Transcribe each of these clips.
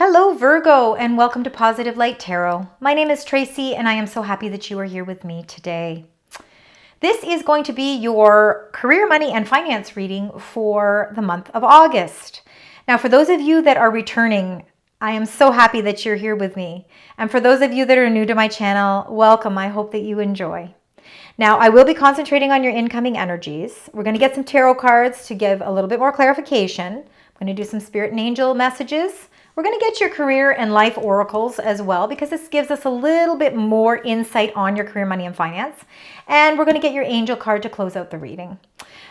Hello Virgo, and welcome to Positive Light Tarot. My name is Tracy and I am so happy that you are here with me today. This is going to be your career, money, and finance reading for the month of August. Now, for those of you that are returning, I am so happy that you're here with me. And for those of you that are new to my channel, welcome. I hope that you enjoy. Now, I will be concentrating on your incoming energies. We're going to get some tarot cards to give a little bit more clarification. I'm going to do some spirit and angel messages. We're going to get your career and life oracles as well, because this gives us a little bit more insight on your career, money, and finance. And we're going to get your angel card to close out the reading.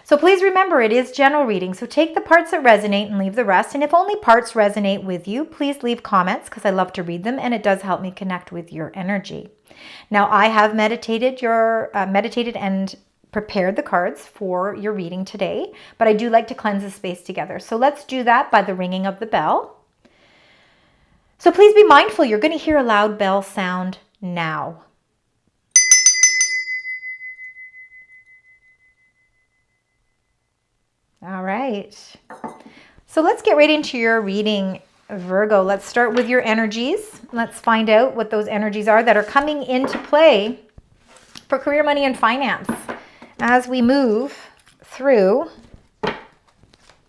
So please remember, it is general reading. So take the parts that resonate and leave the rest. And if only parts resonate with you, please leave comments, because I love to read them and it does help me connect with your energy. Now, I have meditated and prepared the cards for your reading today, but I do like to cleanse the space together. So let's do that by the ringing of the bell. So please be mindful, you're going to hear a loud bell sound now. All right. So let's get right into your reading, Virgo. Let's start with your energies. Let's find out what those energies are that are coming into play for career, money, and finance as we move through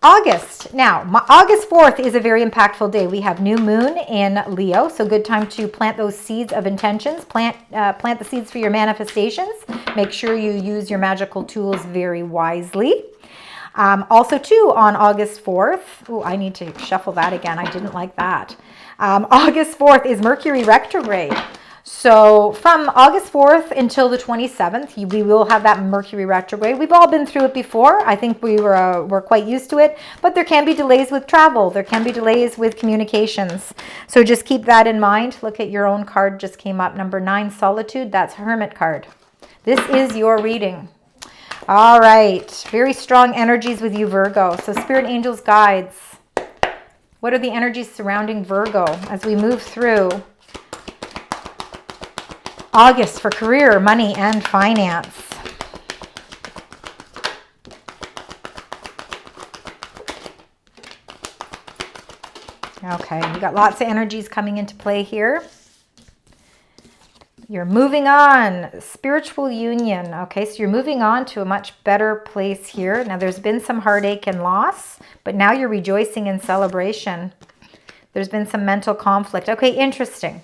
August. Now, August 4th is a very impactful day. We have new moon in Leo, so good time to plant those seeds of intentions. Plant the seeds for your manifestations. Make sure you use your magical tools very wisely. Also, too, on August 4th, oh, I need to shuffle that again. I didn't like that. August 4th is Mercury retrograde. So from August 4th until the 27th, we will have that Mercury retrograde. We've all been through it before. I think we're quite used to it, but there can be delays with travel. There can be delays with communications. So just keep that in mind. Look at your own card just came up, number 9, Solitude. That's Hermit card. This is your reading. All right, very strong energies with you, Virgo. So Spirit Angels, guides. What are the energies surrounding Virgo as we move through August for career, money, and finance? Okay, we got lots of energies coming into play here. You're moving on, spiritual union. Okay, so you're moving on to a much better place here. Now, there's been some heartache and loss, but now you're rejoicing in celebration. There's been some mental conflict. Okay, interesting.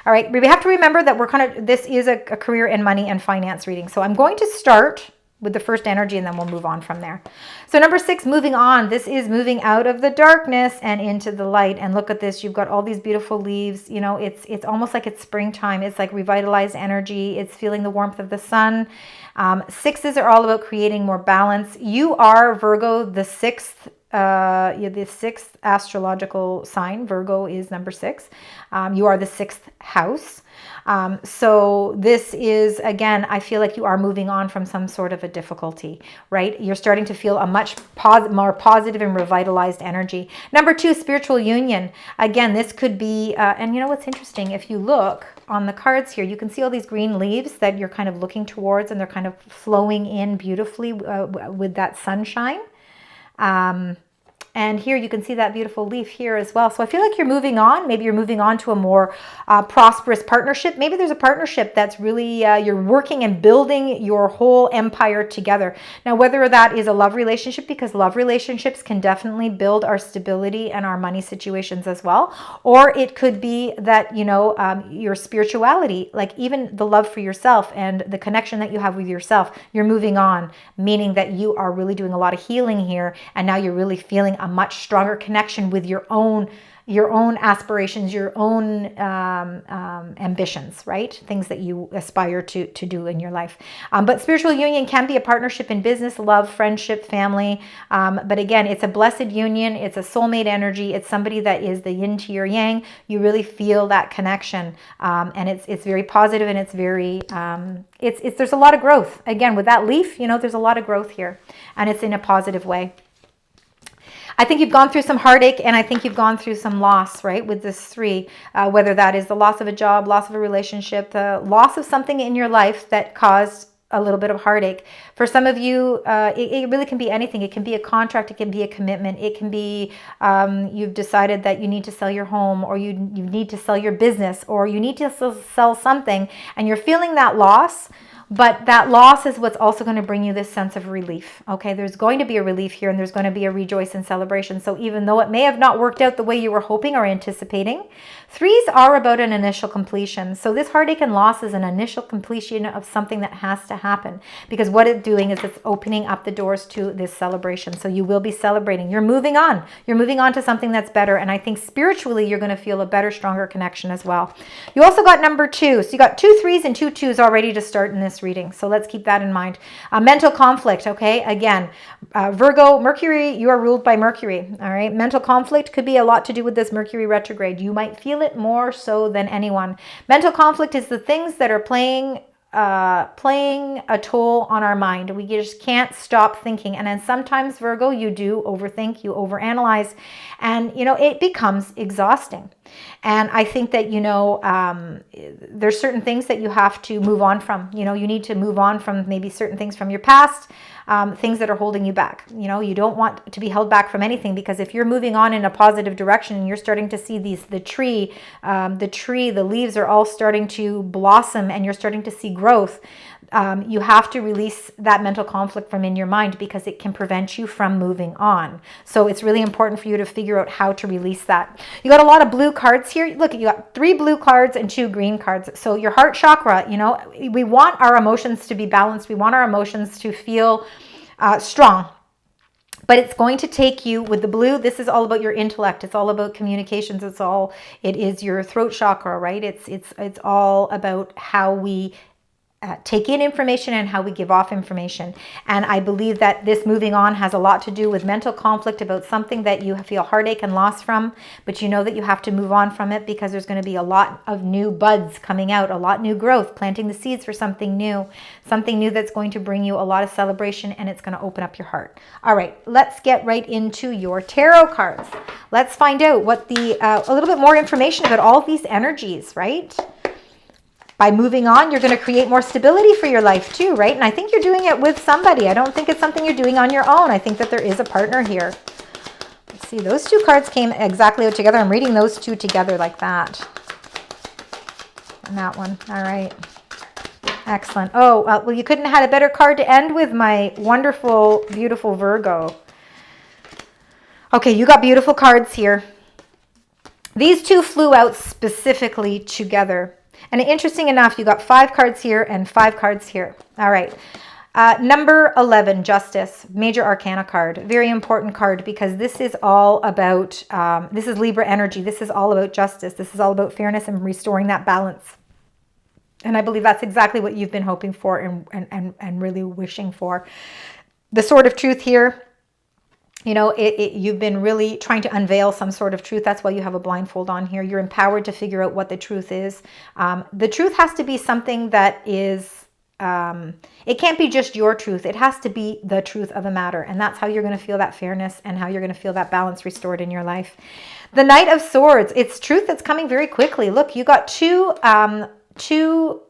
All right, we have to remember that this is a career and money and finance reading. So I'm going to start with the first energy and then we'll move on from there. So number 6, moving on. This is moving out of the darkness and into the light. And look at this. You've got all these beautiful leaves. You know, it's almost like it's springtime. It's like revitalized energy. It's feeling the warmth of the sun. 6s are all about creating more balance. You are, Virgo, the sixth astrological sign. Virgo is number 6. You are the 6th house. So this is, again, I feel like you are moving on from some sort of a difficulty, right? You're starting to feel a much more positive and revitalized energy. Number 2, spiritual union. Again, this could be, and you know what's interesting? If you look on the cards here, you can see all these green leaves that you're kind of looking towards, and they're kind of flowing in beautifully with that sunshine. And here you can see that beautiful leaf here as well. So I feel like you're moving on. Maybe you're moving on to a more prosperous partnership. Maybe there's a partnership that's really, you're working and building your whole empire together. Now, whether that is a love relationship, because love relationships can definitely build our stability and our money situations as well. Or it could be that, you know, your spirituality, like even the love for yourself and the connection that you have with yourself, you're moving on, meaning that you are really doing a lot of healing here. And now you're really feeling a much stronger connection with your own aspirations, your own ambitions, right? Things that you aspire to do in your life. But spiritual union can be a partnership in business, love, friendship, family. But again, it's a blessed union. It's a soulmate energy. It's somebody that is the yin to your yang. You really feel that connection. And it's very positive, and it's very, there's a lot of growth. Again, with that leaf, you know, there's a lot of growth here, and it's in a positive way. I think you've gone through some heartache, and I think you've gone through some loss, right, with this 3, whether that is the loss of a job, loss of a relationship, the loss of something in your life that caused a little bit of heartache. For some of you, it really can be anything. It can be a contract. It can be a commitment. It can be you've decided that you need to sell your home, or you need to sell your business, or you need to sell something, and you're feeling that loss. But that loss is what's also going to bring you this sense of relief. Okay, there's going to be a relief here, and there's going to be a rejoice and celebration. So even though it may have not worked out the way you were hoping or anticipating, threes are about an initial completion. So this heartache and loss is an initial completion of something that has to happen, because what it's doing is it's opening up the doors to this celebration. So you will be celebrating. You're moving on. You're moving on to something that's better. And I think spiritually, you're going to feel a better, stronger connection as well. You also got number 2. So you got 2 3s and 2 2s already to start in this reading. So let's keep that in mind. Mental conflict. Okay. Again, Virgo, Mercury, you are ruled by Mercury. All right. Mental conflict could be a lot to do with this Mercury retrograde. You might feel it more so than anyone. Mental conflict is the things that are playing a toll on our mind. We just can't stop thinking. And then sometimes, Virgo, you do overthink, you overanalyze, and it becomes exhausting. And I think that there's certain things that you have to move on from. You need to move on from maybe certain things from your past, things that are holding you back. You don't want to be held back from anything, because if you're moving on in a positive direction and you're starting to see the leaves are all starting to blossom and you're starting to see growth, you have to release that mental conflict from in your mind, because it can prevent you from moving on. So it's really important for you to figure out how to release that. You got a lot of blue cards here. Look, you got 3 blue cards and 2 green cards. So your heart chakra, we want our emotions to be balanced. We want our emotions to feel strong. But it's going to take you with the blue. This is all about your intellect. It's all about communications. It is your throat chakra, right? It's all about how we take in information and how we give off information. And I believe that this moving on has a lot to do with mental conflict about something that you feel heartache and loss from, but you know that you have to move on from it, because there's going to be a lot of new buds coming out, a lot new growth, planting the seeds for something new that's going to bring you a lot of celebration, and it's going to open up your heart. All right, let's get right into your tarot cards. Let's find out what a little bit more information about all of these energies, right? By moving on, you're going to create more stability for your life too, right? And I think you're doing it with somebody. I don't think it's something you're doing on your own. I think that there is a partner here. Let's see, those 2 cards came exactly out together. I'm reading those 2 together like that. And that one. All right. Excellent. Oh, well, you couldn't have had a better card to end with, my wonderful, beautiful Virgo. Okay, you got beautiful cards here. These 2 flew out specifically together. And interesting enough, you got 5 cards here and 5 cards here. All right. Number 11, Justice, Major Arcana card. Very important card, because this is all about, this is Libra energy. This is all about justice. This is all about fairness and restoring that balance. And I believe that's exactly what you've been hoping for and really wishing for. The Sword of Truth here. You've been really trying to unveil some sort of truth. That's why you have a blindfold on here. You're empowered to figure out what the truth is. The truth has to be something that is, it can't be just your truth. It has to be the truth of a matter. And that's how you're going to feel that fairness and how you're going to feel that balance restored in your life. The Knight of Swords, it's truth that's coming very quickly. Look, you got two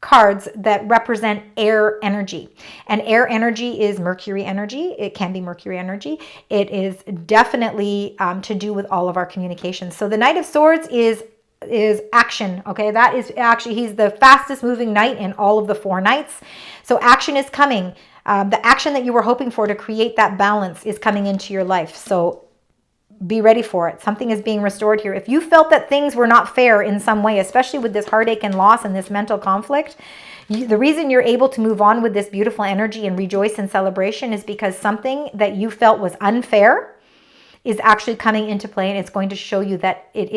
cards that represent air energy, and air energy is Mercury energy. It can be Mercury energy. It is definitely to do with all of our communications. So the Knight of Swords is action. Okay, that is actually, he's the fastest moving knight in all of the 4 knights. So action is coming. The action that you were hoping for to create that balance is coming into your life. So be ready for it. Something is being restored here. If you felt that things were not fair in some way, especially with this heartache and loss and this mental conflict, the reason you're able to move on with this beautiful energy and rejoice in celebration is because something that you felt was unfair is actually coming into play, and it's going to show you that it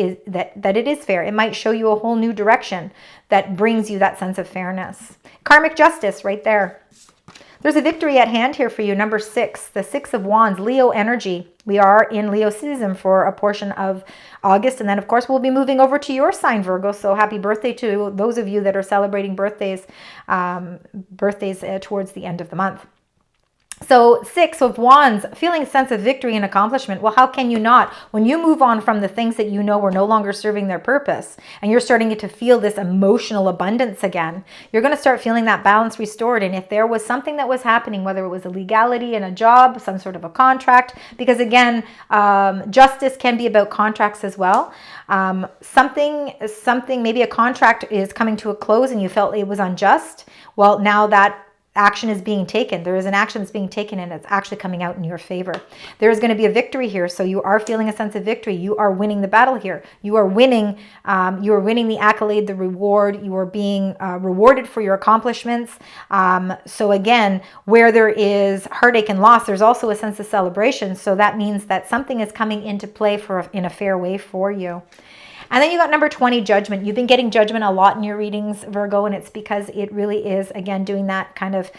is fair. It might show you a whole new direction that brings you that sense of fairness. Karmic justice right there. There's a victory at hand here for you. Number 6, the 6 of Wands, Leo energy. We are in Leo season for a portion of August. And then, of course, we'll be moving over to your sign, Virgo. So happy birthday to those of you that are celebrating birthdays towards the end of the month. So 6 of Wands, feeling a sense of victory and accomplishment. Well, how can you not? When you move on from the things that you know are no longer serving their purpose, and you're starting to feel this emotional abundance again, you're going to start feeling that balance restored. And if there was something that was happening, whether it was a legality in a job, some sort of a contract, because again, justice can be about contracts as well. Something, maybe a contract is coming to a close and you felt it was unjust. Well, now that action is being taken. There is an action that's being taken and it's actually coming out in your favor. There is going to be a victory here. So you are feeling a sense of victory. You are winning the battle here. You are winning the accolade, the reward. You are being rewarded for your accomplishments. So again, where there is heartache and loss, there's also a sense of celebration. So that means that something is coming into play in a fair way for you. And then you got number 20, judgment. You've been getting judgment a lot in your readings, Virgo, and it's because it really is, again, doing that kind of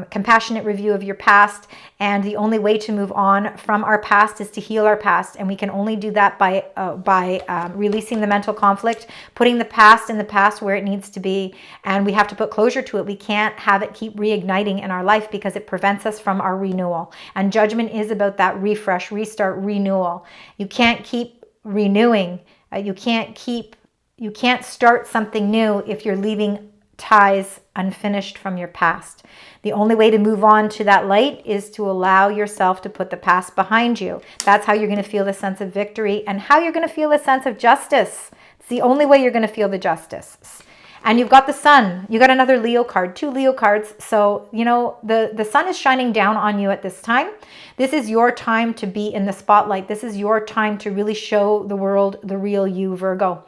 compassionate review of your past. And the only way to move on from our past is to heal our past. And we can only do that by releasing the mental conflict, putting the past in the past where it needs to be. And we have to put closure to it. We can't have it keep reigniting in our life because it prevents us from our renewal. And judgment is about that refresh, restart, renewal. You can't keep renewing. You can't start something new if you're leaving ties unfinished from your past. The only way to move on to that light is to allow yourself to put the past behind you. That's how you're going to feel the sense of victory and how you're going to feel a sense of justice. It's the only way you're going to feel the justice. And you've got the sun. You got another Leo card, 2 Leo cards. So, you know, the sun is shining down on you at this time. This is your time to be in the spotlight. This is your time to really show the world the real you, Virgo.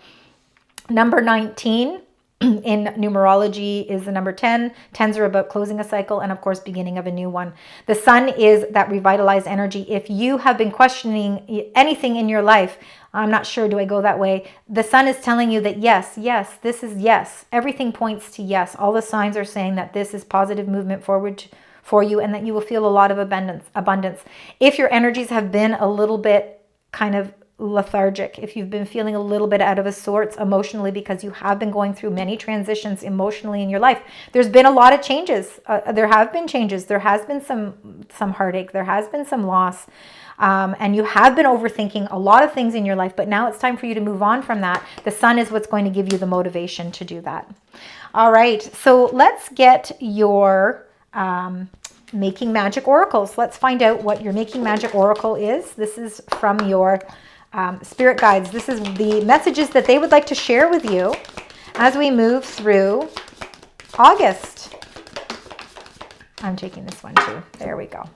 Number 19 in numerology is the number 10. 10s are about closing a cycle and, of course, beginning of a new one. The sun is that revitalized energy. If you have been questioning anything in your life, I'm not sure, do I go that way? The sun is telling you that yes, this is yes. Everything points to yes. All the signs are saying that this is positive movement forward for you and that you will feel a lot of abundance. If your energies have been a little bit kind of lethargic, if you've been feeling a little bit out of sorts emotionally because you have been going through many transitions emotionally in your life, there's been a lot of changes. There have been changes. There has been some heartache. There has been some loss. And you have been overthinking a lot of things in your life, but now it's time for you to move on from that. The sun is what's going to give you the motivation to do that. All right, so let's get your Making Magic Oracles. Let's find out what your Making Magic Oracle is. This is from your spirit guides. This is the messages that they would like to share with you as we move through August. I'm taking this one too. There we go.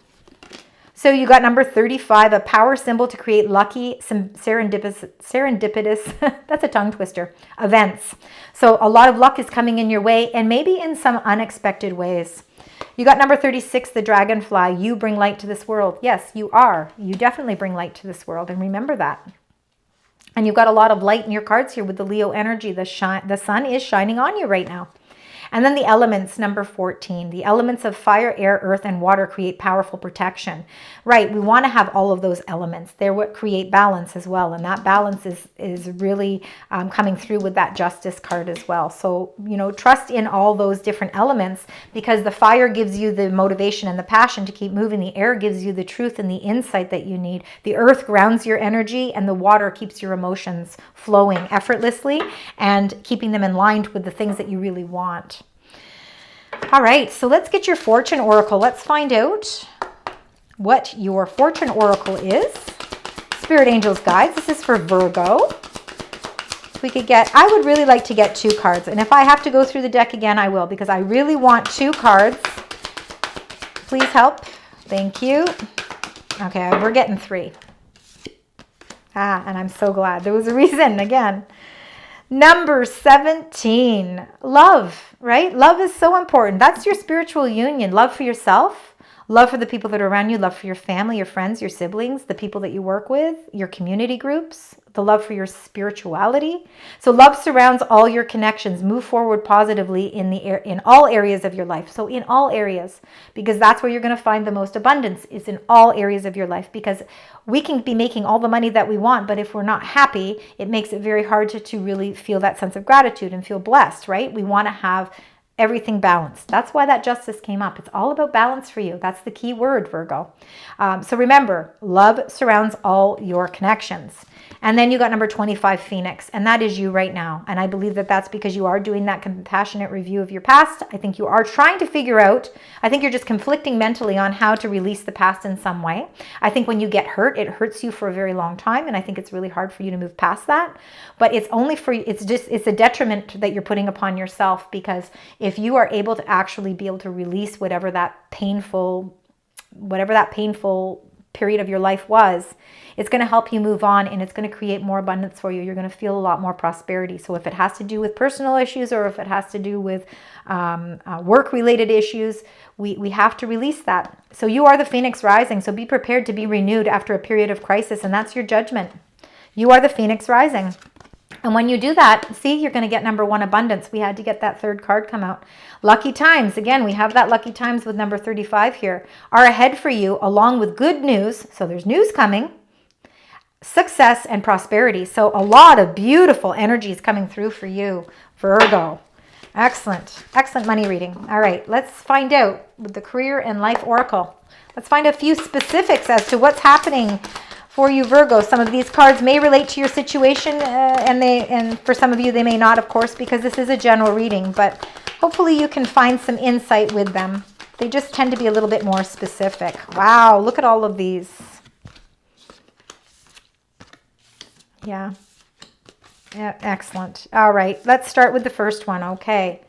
So you got number 35, a power symbol to create lucky, some serendipitous, that's a tongue twister, events. So a lot of luck is coming in your way and maybe in some unexpected ways. You got number 36, the dragonfly. You bring light to this world. Yes, you are. You definitely bring light to this world, and remember that. And you've got a lot of light in your cards here with the Leo energy. The sun is shining on you right now. And then the elements, number 14. The elements of fire, air, earth, and water create powerful protection. Right, we want to have all of those elements. They're what create balance as well. And that balance is really coming through with that justice card as well. So, you know, trust in all those different elements because the fire gives you the motivation and the passion to keep moving. The air gives you the truth and the insight that you need. The earth grounds your energy and the water keeps your emotions flowing effortlessly and keeping them in line with the things that you really want. All right, so let's get your fortune oracle. Let's find out what your fortune oracle is. Spirit angels guides. This is for Virgo. If we could get, I would really like to get 2 cards. And if I have to go through the deck again, I will because I really want 2 cards. Please help. Thank you. Okay, we're getting 3. And I'm so glad. There was a reason again. Number 17, love, right? Love is so important. That's your spiritual union. Love for yourself, love for the people that are around you, love for your family, your friends, your siblings, the people that you work with, your community groups, the love for your spirituality. So love surrounds all your connections. Move forward positively in all areas of your life. So in all areas, because that's where you're going to find the most abundance is in all areas of your life because we can be making all the money that we want, but if we're not happy, it makes it very hard to really feel that sense of gratitude and feel blessed, right? We want to have everything balanced. That's why that justice came up. It's all about balance for you. That's the key word, Virgo. So remember, love surrounds all your connections. And then you got number 25, Phoenix, and that is you right now. And I believe that that's because you are doing that compassionate review of your past. I think you are trying to figure out, I think you're just conflicting mentally on how to release the past in some way. I think when you get hurt, it hurts you for a very long time. And I think it's really hard for you to move past that. But it's only for you, it's a detriment that you're putting upon yourself, because if you are able to actually be able to release whatever that painful period of your life was, it's going to help you move on, and it's going to create more abundance for you. You're going to feel a lot more prosperity. So if it has to do with personal issues, or if it has to do with work-related issues, we have to release that. So you are the Phoenix rising. So be prepared to be renewed after a period of crisis, and that's your judgment. You are the Phoenix rising. And when you do that, see, you're going to get number 1, abundance. We had to get that third card come out. Lucky times. Again, we have that lucky times with number 35 here, are ahead for you, along with good news. So there's news coming, success, and prosperity. So a lot of beautiful energies coming through for you, Virgo. Excellent. Excellent money reading. All right, let's find out with the Career and Life Oracle. Let's find a few specifics as to what's happening for you, Virgo. Some of these cards may relate to your situation, and for some of you they may not, of course, because this is a general reading, but hopefully you can find some insight with them. They just tend to be a little bit more specific. Wow, look at all of these. Yeah, excellent. All right, let's start with the first one. Okay.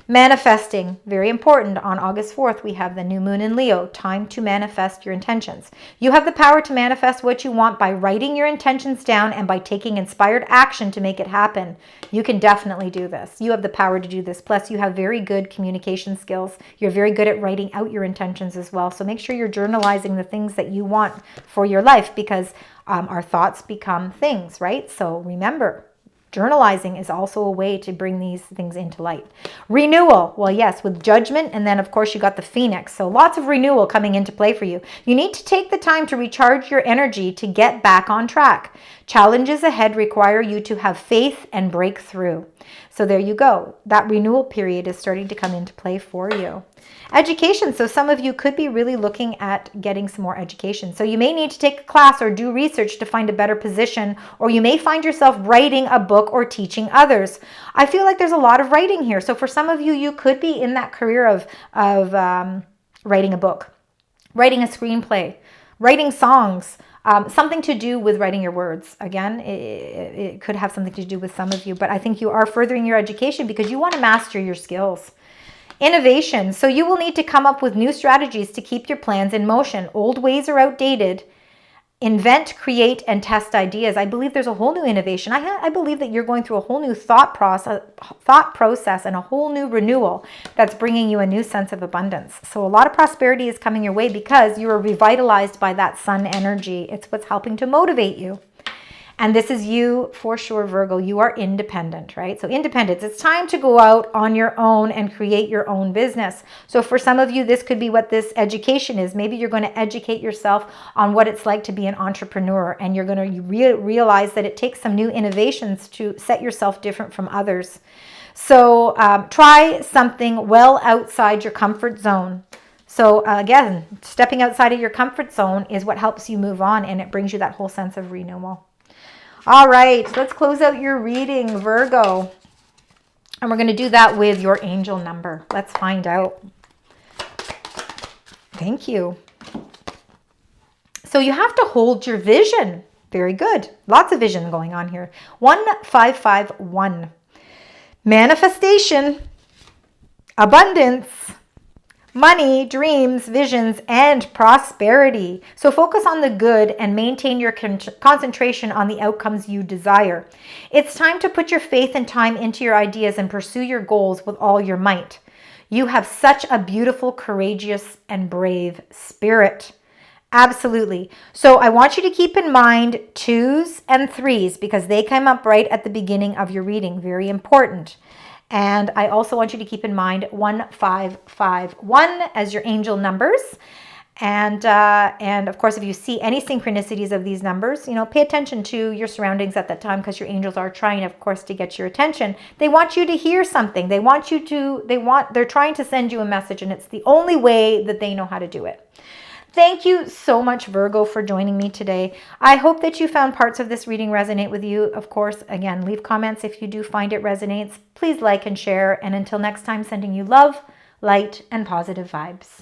Manifesting, very important. On August 4th, we have the new moon in Leo, time to manifest your intentions. You have the power to manifest what you want by writing your intentions down and by taking inspired action to make it happen. You can definitely do this. You have the power to do this. Plus, you have very good communication skills. You're very good at writing out your intentions as well. So make sure you're journalizing the things that you want for your life, because our thoughts become things, right? So remember, journalizing is also a way to bring these things into light. Renewal. Well, yes, with judgment. And then, of course, you got the Phoenix. So lots of renewal coming into play for you. You need to take the time to recharge your energy to get back on track. Challenges ahead require you to have faith and break through. So there you go. That renewal period is starting to come into play for you. Education. So some of you could be really looking at getting some more education. So you may need to take a class or do research to find a better position, or you may find yourself writing a book or teaching others. I feel like there's a lot of writing here. So for some of you, you could be in that career of writing a book, writing a screenplay, writing songs, something to do with writing your words. Again, it could have something to do with some of you, but I think you are furthering your education because you want to master your skills. Innovation. So you will need to come up with new strategies to keep your plans in motion. Old ways are outdated. Invent, create, and test ideas. I believe there's a whole new innovation. I believe that you're going through a whole new thought process and a whole new renewal that's bringing you a new sense of abundance. So a lot of prosperity is coming your way because you are revitalized by that sun energy. It's what's helping to motivate you. And this is you for sure, Virgo. You are independent, right? So independence, it's time to go out on your own and create your own business. So for some of you, this could be what this education is. Maybe you're going to educate yourself on what it's like to be an entrepreneur, and you're going to realize that it takes some new innovations to set yourself different from others. So try something well outside your comfort zone. So again, stepping outside of your comfort zone is what helps you move on, and it brings you that whole sense of renewal. All right, let's close out your reading, Virgo. And we're going to do that with your angel number. Let's find out. Thank you. So you have to hold your vision. Very good. Lots of vision going on here. 1551. Manifestation, abundance, money, dreams, visions, and prosperity. So focus on the good and maintain your concentration on the outcomes you desire. It's time to put your faith and time into your ideas and pursue your goals with all your might. You have such a beautiful, courageous, and brave spirit. Absolutely. So I want you to keep in mind 2s and 3s because they come up right at the beginning of your reading. Very important. And I also want you to keep in mind 1551 as your angel numbers. And of course, if you see any synchronicities of these numbers, pay attention to your surroundings at that time, because your angels are trying, of course, to get your attention. They want you to hear something. They're trying to send you a message, and it's the only way that they know how to do it. Thank you so much, Virgo, for joining me today. I hope that you found parts of this reading resonate with you. Of course, again, leave comments if you do find it resonates. Please like and share. And until next time, sending you love, light, and positive vibes.